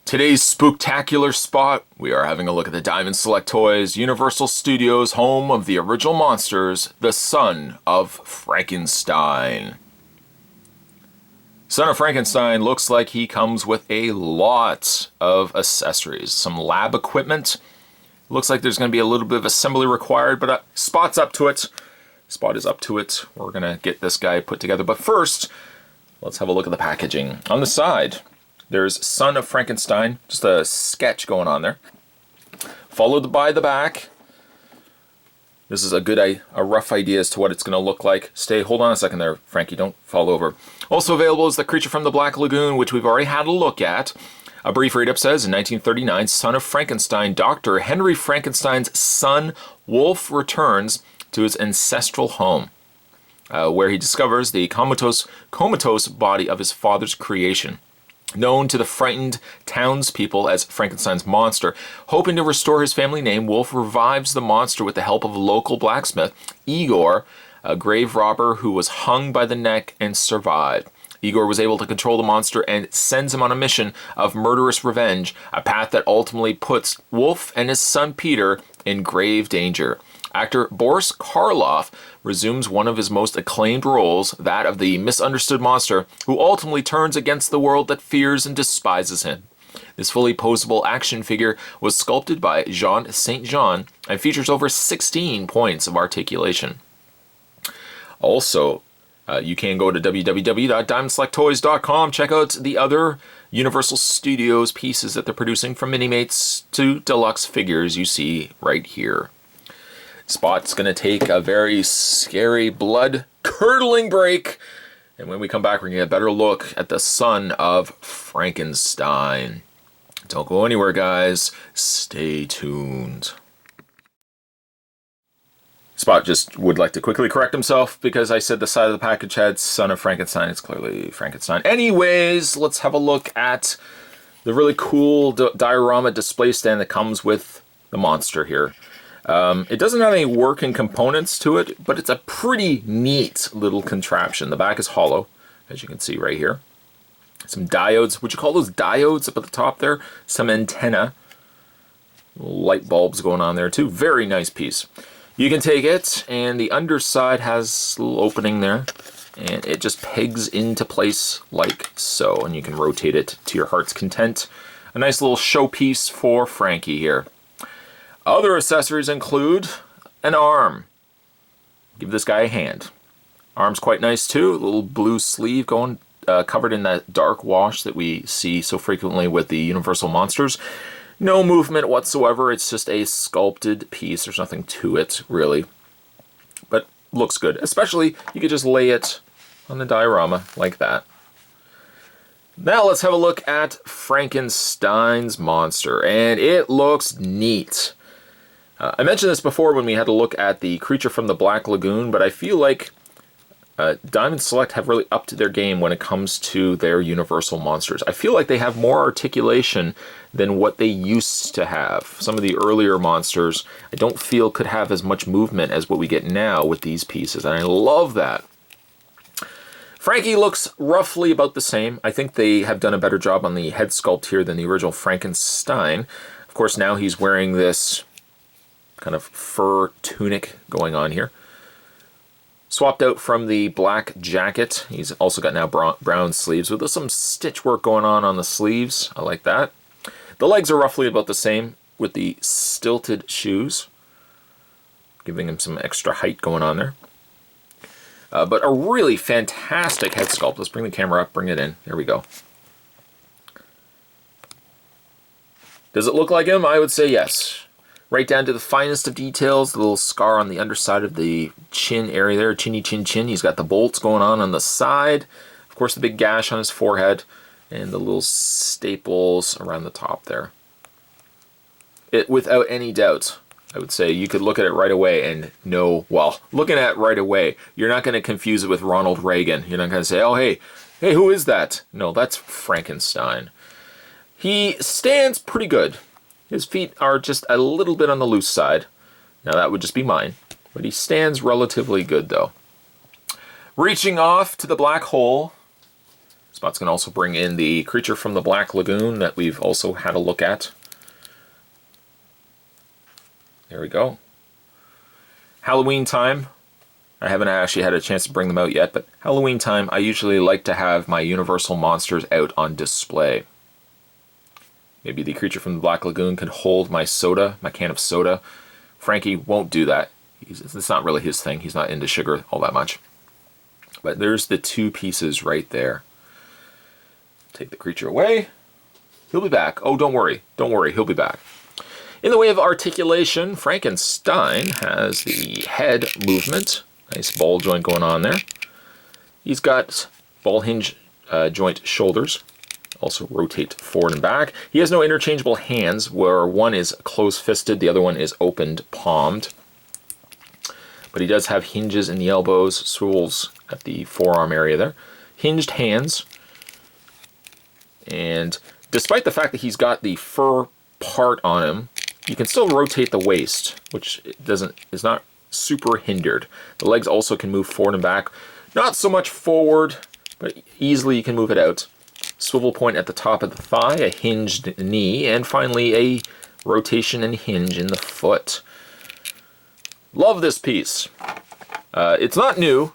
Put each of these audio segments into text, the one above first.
Today's spooktacular spot, we are having a look at the Diamond Select Toys, Universal Studios, home of the original monsters, the Son of Frankenstein. Son of Frankenstein looks like he comes with a lot of accessories, some lab equipment. Looks like there's going to be a little bit of assembly required, but Spot's up to it. Spot is up to it. We're going to get this guy put together. But first, let's have a look at the packaging. On the side, there's Son of Frankenstein, just a sketch going on there. Followed by the back. This is a rough idea as to what it's going to look like. Hold on a second there, Frankie, don't fall over. Also available is the Creature from the Black Lagoon, which we've already had a look at. A brief read-up says, in 1939, Son of Frankenstein, Dr. Henry Frankenstein's son, Wolf, returns to his ancestral home, where he discovers the comatose body of his father's creation. Known to the frightened townspeople as Frankenstein's monster, hoping to restore his family name, Wolf revives the monster with the help of a local blacksmith, Igor, a grave robber who was hung by the neck and survived. Igor was able to control the monster and sends him on a mission of murderous revenge, a path that ultimately puts Wolf and his son Peter in grave danger. Actor Boris Karloff resumes one of his most acclaimed roles, that of the misunderstood monster who ultimately turns against the world that fears and despises him. This fully posable action figure was sculpted by Jean St. Jean and features over 16 points of articulation. Also, you can go to www.diamondselecttoys.com, check out the other Universal Studios pieces that they're producing, from Minimates to deluxe figures you see right here. Spot's going to take a very scary, blood-curdling break. And when we come back, we're going to get a better look at the Son of Frankenstein. Don't go anywhere, guys. Stay tuned. Spot just would like to quickly correct himself because I said the side of the package had Son of Frankenstein. It's clearly Frankenstein. Anyways, let's have a look at the really cool diorama display stand that comes with the monster here. It doesn't have any working components to it, but it's a pretty neat little contraption. The back is hollow, as you can see right here. Some diodes. Would you call those diodes up at the top there? Some antenna. Light bulbs going on there too. Very nice piece. You can take it, and the underside has a little opening there, and it just pegs into place like so, and you can rotate it to your heart's content. A nice little showpiece for Frankie here. Other accessories include an arm. Give this guy a hand. Arm's quite nice too. A little blue sleeve going, covered in that dark wash that we see so frequently with the Universal monsters. No movement whatsoever. It's just a sculpted piece. There's nothing to it really, but looks good. Especially you could just lay it on the diorama like that. Now let's have a look at Frankenstein's monster, and it looks neat. I mentioned this before when we had a look at the Creature from the Black Lagoon, but I feel like Diamond Select have really upped their game when it comes to their Universal monsters. I feel like they have more articulation than what they used to have. Some of the earlier monsters I don't feel could have as much movement as what we get now with these pieces, and I love that. Frankie looks roughly about the same. I think they have done a better job on the head sculpt here than the original Frankenstein. Of course, now he's wearing this kind of fur tunic going on here. Swapped out from the black jacket. He's also got now brown sleeves with some stitch work going on the sleeves. I like that. The legs are roughly about the same with the stilted shoes, giving him some extra height going on there. But a really fantastic head sculpt. Let's bring the camera up, bring it in. There we go. Does it look like him? I would say yes. Right down to the finest of details, the little scar on the underside of the chin area there, chinny chin chin. He's got the bolts going on the side. Of course, the big gash on his forehead and the little staples around the top there. Without any doubt, I would say you could look at it right away and know, well, looking at it right away, you're not going to confuse it with Ronald Reagan. You're not going to say, oh, hey, who is that? No, that's Frankenstein. He stands pretty good. His feet are just a little bit on the loose side. Now that would just be mine. But he stands relatively good though. Reaching off to the black hole Spot's going to also bring in the creature from the Black Lagoon that we've also had a look at. There we go. Halloween time. I haven't actually had a chance to bring them out yet, but Halloween time, I usually like to have my Universal monsters out on display. Maybe the creature from the Black Lagoon could hold my soda, my can of soda. Frankie won't do that. It's not really his thing. He's not into sugar all that much. But there's the two pieces right there. Take the creature away. He'll be back. Oh, don't worry. Don't worry. He'll be back. In the way of articulation, Frankestein has the head movement. Nice ball joint going on there. He's got ball hinge joint shoulders. Also rotate forward and back. He has no interchangeable hands, where one is close-fisted, the other one is opened, palmed. But he does have hinges in the elbows, swivels at the forearm area there. Hinged hands. And despite the fact that he's got the fur part on him, you can still rotate the waist, which is not super hindered. The legs also can move forward and back. Not so much forward, but easily you can move it out. Swivel point at the top of the thigh, a hinged knee, and finally a rotation and hinge in the foot. Love this piece. It's not new,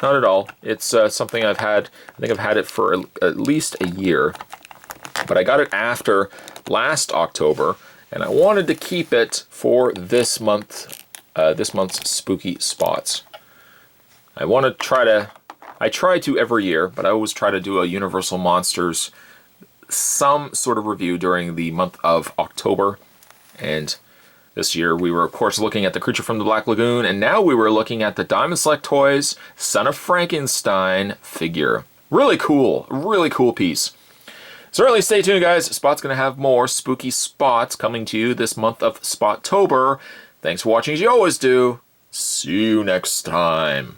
not at all. It's something I've had, I think I've had it for at least a year, but I got it after last October, and I wanted to keep it for this month's spooky spots. I try to every year, but I always try to do a Universal Monsters some sort of review during the month of October. And this year we were, of course, looking at the creature from the Black Lagoon, and now we were looking at the Diamond Select Toys Son of Frankenstein figure. Really cool piece. Certainly stay tuned, guys. Spot's going to have more spooky spots coming to you this month of Spottober. Thanks for watching as you always do. See you next time.